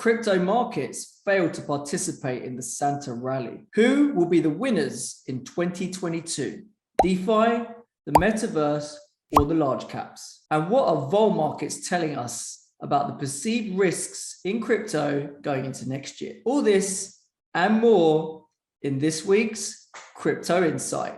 crypto markets failed to participate in the Santa rally. Who will be the winners in 2022? DeFi, the metaverse, or the large caps? And what are vol markets telling us about the perceived risks in crypto going into next year? All this and more in this week's Crypto Insight.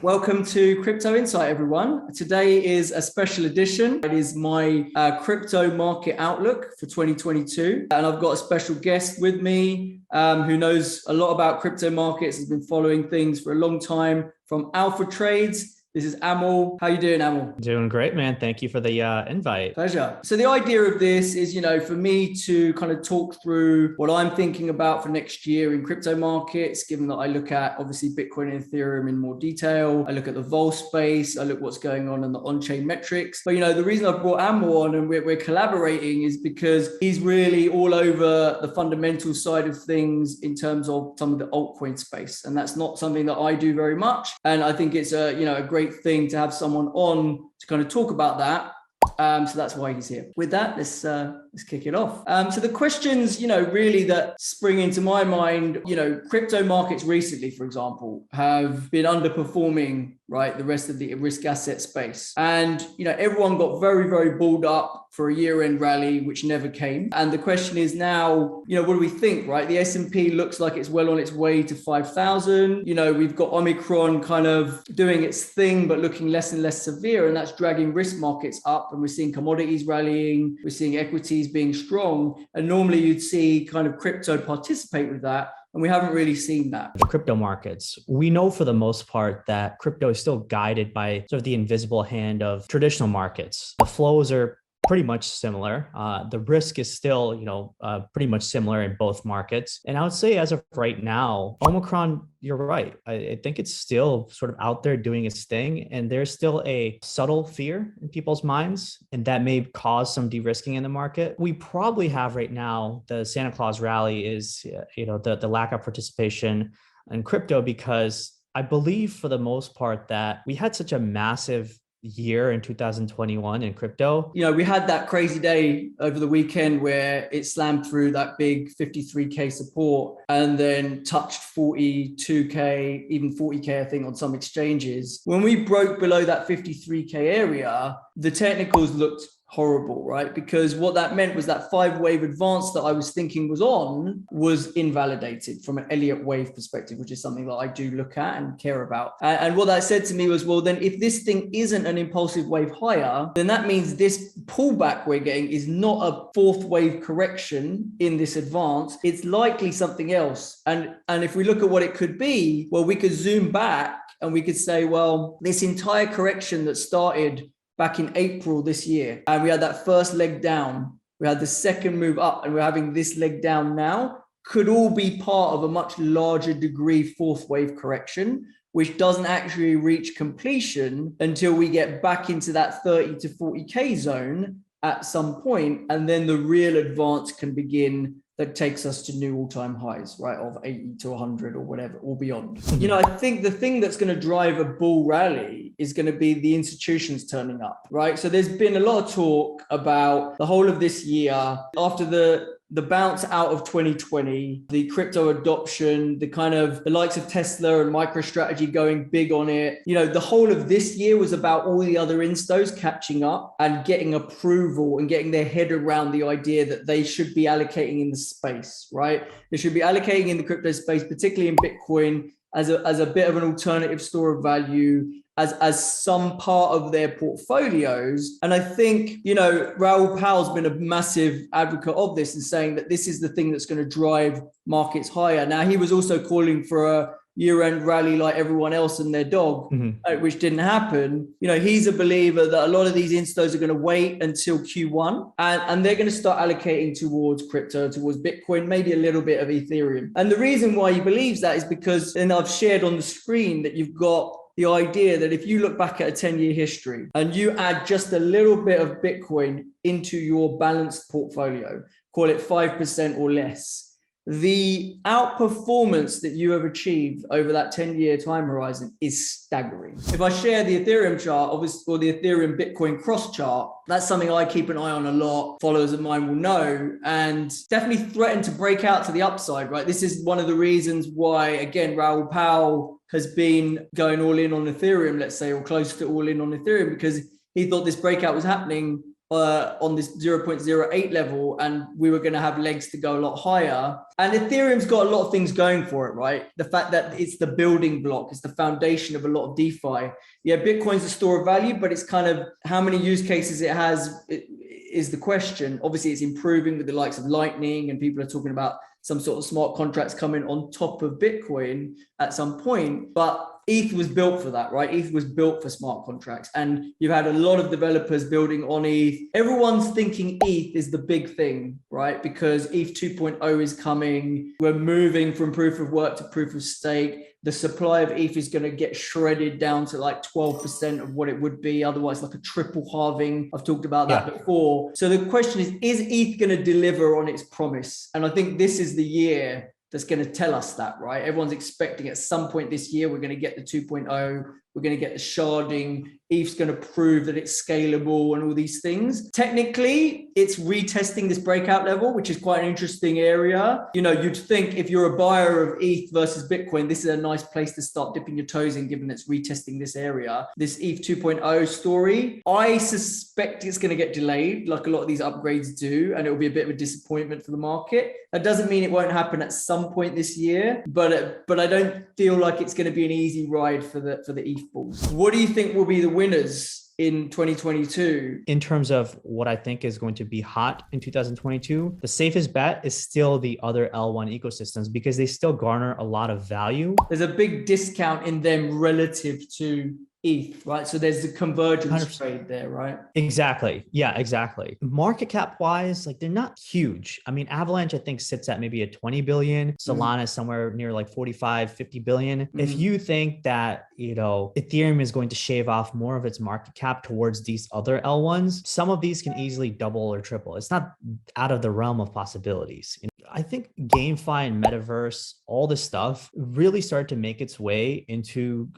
Welcome to Crypto Insight, everyone. Today is a special edition. It is my crypto market outlook for 2022. And I've got a special guest with me who knows a lot about crypto markets, has been following things for a long time from Alpha Trades. This is Amal. How you doing, Amal? Doing great, man. Thank you for the invite. Pleasure. So the idea of this is, for me to kind of talk through what I'm thinking about for next year in crypto markets, given that I look at obviously Bitcoin and Ethereum in more detail. I look at the vol space. I look what's going on in the on-chain metrics. But, the reason I've brought Amal on and we're collaborating is because he's really all over the fundamental side of things in terms of some of the altcoin space. And that's not something that I do very much. And I think it's a great thing to have someone on to kind of talk about that. So that's why he's here. With that, let's kick it off. So the questions, really that spring into my mind, crypto markets recently, for example, have been underperforming, right, the rest of the risk asset space. And, everyone got very, very balled up for a year-end rally, which never came. And the question is now, what do we think, right? The S&P looks like it's well on its way to 5,000. We've got Omicron kind of doing its thing, but looking less and less severe. And that's dragging risk markets up. And we're seeing commodities rallying. We're seeing equities being strong. And normally you'd see kind of crypto participate with that. And we haven't really seen that. The crypto markets, we know for the most part that crypto is still guided by sort of the invisible hand of traditional markets. The flows are pretty much similar. The risk is still, pretty much similar in both markets. And I would say as of right now, Omicron, you're right. I think it's still sort of out there doing its thing. And there's still a subtle fear in people's minds. And that may cause some de-risking in the market. We probably have right now, the Santa Claus rally is, the lack of participation in crypto, because I believe for the most part that we had such a massive year in 2021 in crypto. We had that crazy day over the weekend where it slammed through that big 53K support and then touched 42K, even 40K, I think, on some exchanges. When we broke below that 53K area, the technicals looked horrible, right? Because what that meant was that 5-wave advance that I was thinking was on was invalidated from an Elliott wave perspective, which is something that I do look at and care about. And what that said to me was, well, then if this thing isn't an impulsive wave higher, then that means this pullback we're getting is not a 4th wave correction in this advance. It's likely something else. And if we look at what it could be, well, we could zoom back and we could say, well, this entire correction that started back in April this year, and we had that first leg down, we had the second move up, and we're having this leg down now, could all be part of a much larger degree 4th wave correction, which doesn't actually reach completion until we get back into that 30 to 40K zone at some point, and then the real advance can begin that takes us to new all-time highs, right, of 80 to 100 or whatever, or beyond. I think the thing that's going to drive a bull rally is going to be the institutions turning up, right? So there's been a lot of talk about the whole of this year, after the bounce out of 2020, the crypto adoption, the likes of Tesla and MicroStrategy going big on it. The whole of this year was about all the other instos catching up and getting approval and getting their head around the idea that they should be allocating in the space, right? They should be allocating in the crypto space, particularly in Bitcoin, as a bit of an alternative store of value, as some part of their portfolios. And I think, Raoul Pal's been a massive advocate of this and saying that this is the thing that's going to drive markets higher. Now, he was also calling for a year-end rally like everyone else and their dog, which didn't happen. He's a believer that a lot of these instos are going to wait until Q1 and they're going to start allocating towards crypto, towards Bitcoin, maybe a little bit of Ethereum. And the reason why he believes that is because, and I've shared on the screen, that you've got the idea that if you look back at a 10-year history and you add just a little bit of Bitcoin into your balanced portfolio, call it 5% or less, the outperformance that you have achieved over that 10-year time horizon is staggering. If I share the Ethereum chart, obviously, or the Ethereum Bitcoin cross chart, that's something I keep an eye on a lot. Followers of mine will know, and definitely threaten to break out to the upside, right? This is one of the reasons why, again, Raoul Pal has been going all in on Ethereum, let's say, or close to all in on Ethereum, because he thought this breakout was happening on this 0.08 level, and we were going to have legs to go a lot higher. And Ethereum's got a lot of things going for it, right? The fact that it's the building block, it's the foundation of a lot of DeFi. Yeah, Bitcoin's a store of value, but it's kind of how many use cases it has is the question. Obviously, it's improving with the likes of Lightning, and people are talking about some sort of smart contracts coming on top of Bitcoin at some point. But ETH was built for that, right? ETH was built for smart contracts. And you've had a lot of developers building on ETH. Everyone's thinking ETH is the big thing, right? Because ETH 2.0 is coming. We're moving from proof of work to proof of stake. The supply of ETH is going to get shredded down to like 12% of what it would be. Otherwise, like a triple halving. I've talked about that before. So the question is ETH going to deliver on its promise? And I think this is the year that's going to tell us that, right? Everyone's expecting at some point this year, we're going to get the 2.0, we're going to get the sharding, ETH's going to prove that it's scalable and all these things. Technically, it's retesting this breakout level, which is quite an interesting area. You know, you'd think if you're a buyer of ETH versus Bitcoin, this is a nice place to start dipping your toes in, given it's retesting this area. This ETH 2.0 story, I suspect it's going to get delayed, like a lot of these upgrades do, and it'll be a bit of a disappointment for the market. That doesn't mean it won't happen at some point this year, but I don't feel like it's going to be an easy ride for the ETH bulls. What do you think will be the winners in 2022? In terms of what I think is going to be hot in 2022, the safest bet is still the other L1 ecosystems, because they still garner a lot of value. There's a big discount in them relative to ETH, right? So there's the convergence trade there, right? Exactly. Yeah, exactly. Market cap wise, like they're not huge. I mean, Avalanche, I think, sits at maybe a 20 billion. Solana is somewhere near like 45, 50 billion. If you think that, you know, Ethereum is going to shave off more of its market cap towards these other L1s, some of these can easily double or triple. It's not out of the realm of possibilities. I think GameFi and Metaverse, all this stuff really started to make its way into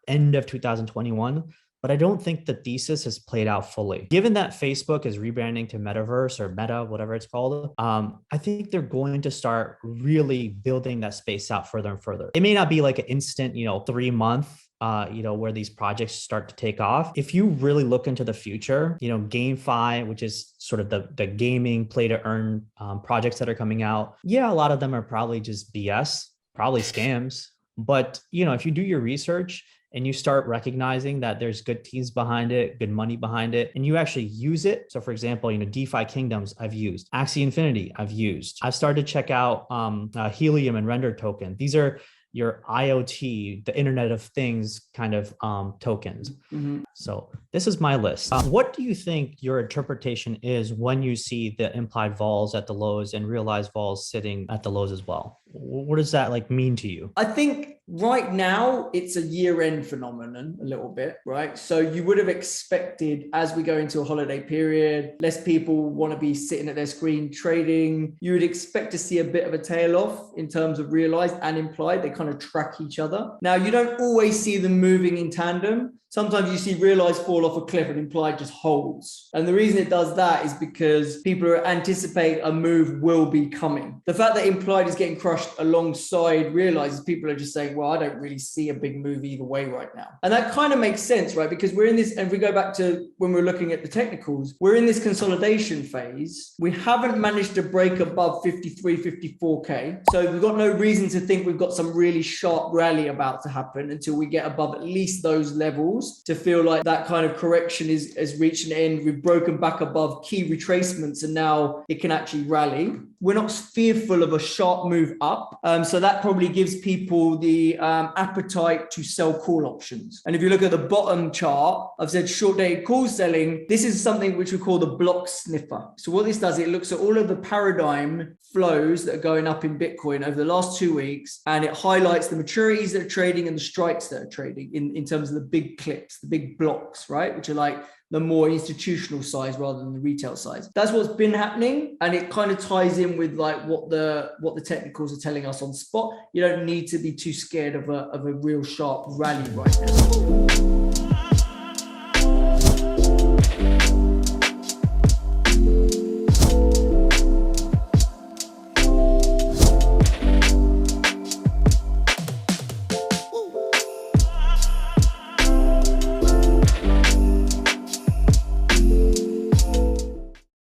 end of 2021. But I don't think the thesis has played out fully. Given that Facebook is rebranding to Metaverse or Meta, whatever it's called, I think they're going to start really building that space out further and further. It may not be like an instant, 3-month, where these projects start to take off. If you really look into the future, GameFi, which is sort of the gaming play to earn projects that are coming out. Yeah, a lot of them are probably just BS, probably scams. But, if you do your research and you start recognizing that there's good teams behind it, good money behind it, and you actually use it. So for example, DeFi Kingdoms I've used, Axie Infinity I've used. I've started to check out Helium and Render Token. These are your IoT, the Internet of Things kind of tokens. So this is my list. What do you think your interpretation is when you see the implied vols at the lows and realized vols sitting at the lows as well? What does that mean to you? I think right now it's a year-end phenomenon a little bit, right? So you would have expected, as we go into a holiday period, less people want to be sitting at their screen trading. You would expect to see a bit of a tail off in terms of realized and implied. They kind of track each other. Now, you don't always see them moving in tandem. Sometimes you see realized fall off a cliff and implied just holds. And the reason it does that is because people anticipate a move will be coming. The fact that implied is getting crushed alongside realized, people are just saying, well, I don't really see a big move either way right now. And that kind of makes sense, right? Because we're in this, and if we go back to when we were looking at the technicals, we're in this consolidation phase. We haven't managed to break above 53, 54K. So we've got no reason to think we've got some really sharp rally about to happen until we get above at least those levels. technicals to feel like that kind of correction has reached an end. We've broken back above key retracements and now it can actually rally. We're not fearful of a sharp move up. So that probably gives people the appetite to sell call options. And if you look at the bottom chart, I've said short dated call selling. This is something which we call the block sniffer. So what this does, it looks at all of the paradigm flows that are going up in Bitcoin over the last 2 weeks, and it highlights the maturities that are trading and the strikes that are trading in terms of the big clips, the big blocks, right? Which are like the more institutional size rather than the retail size. That's what's been happening, and it kind of ties in with like what the technicals are telling us on spot. You don't need to be too scared of a real sharp rally right now.